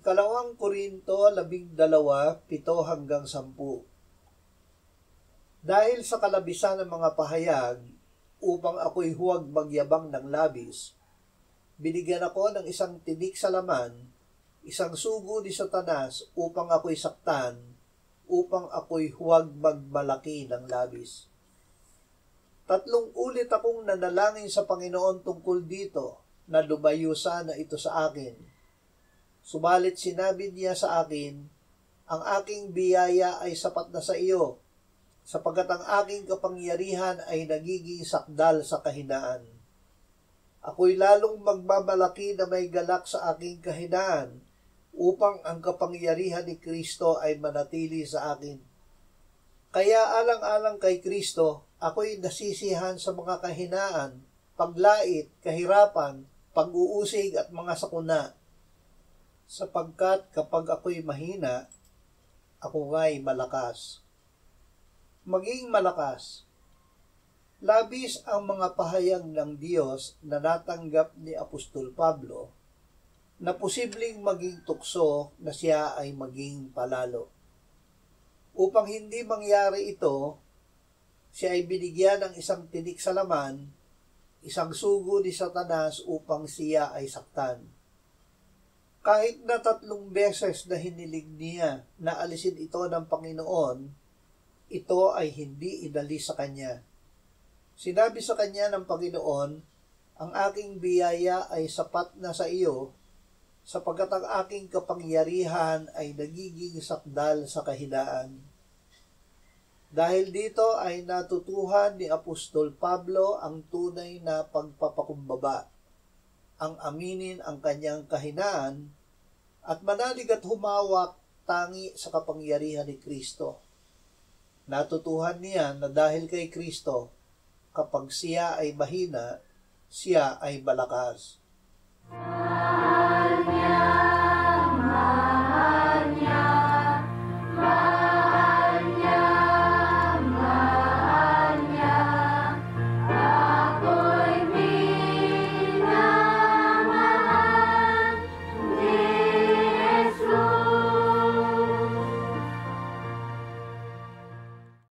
Kalawang Korinto 12:7-10. Dahil sa kalabisan ng mga pahayag, upang ako'y huwag magyabang ng labis, binigyan ako ng isang tinik sa laman, isang sugo ni Satanas upang ako'y saktan, upang ako'y huwag magmalaki ng labis. 3 ulit akong nanalangin sa Panginoon tungkol dito, na lumayo sana ito sa akin. Subalit sinabi niya sa akin, ang aking biyaya ay sapat na sa iyo, sapagkat ang aking kapangyarihan ay nagiging sakdal sa kahinaan. Ako'y lalong magmamalaki na may galak sa aking kahinaan, upang ang kapangyarihan ni Kristo ay manatili sa akin. Kaya alang-alang kay Kristo, ako'y nasisihan sa mga kahinaan, paglait, kahirapan, pag-uusig at mga sakuna. Sapagkat kapag ako'y mahina, ako nga'y malakas. Maging malakas. Labis ang mga pahayag ng Diyos na natanggap ni Apostol Pablo na posibleng maging tukso na siya ay maging palalo. Upang hindi mangyari ito, siya ay binigyan ng isang tinik sa laman, isang sugo ni Satanas upang siya ay saktan. Kahit na 3 beses na hiniling niya na alisin ito ng Panginoon, ito ay hindi inalis sa kanya. Sinabi sa kanya ng Panginoon, ang aking biyaya ay sapat na sa iyo, sapagkat ang aking kapangyarihan ay nagiging sakdal sa kahinaan. Dahil dito ay natutuhan ni Apostol Pablo ang tunay na pagpapakumbaba, ang aminin ang kanyang kahinaan, at manalig at humawak tangi sa kapangyarihan ni Kristo. Natutuhan niya na dahil kay Kristo, kapag siya ay mahina, siya ay malakas.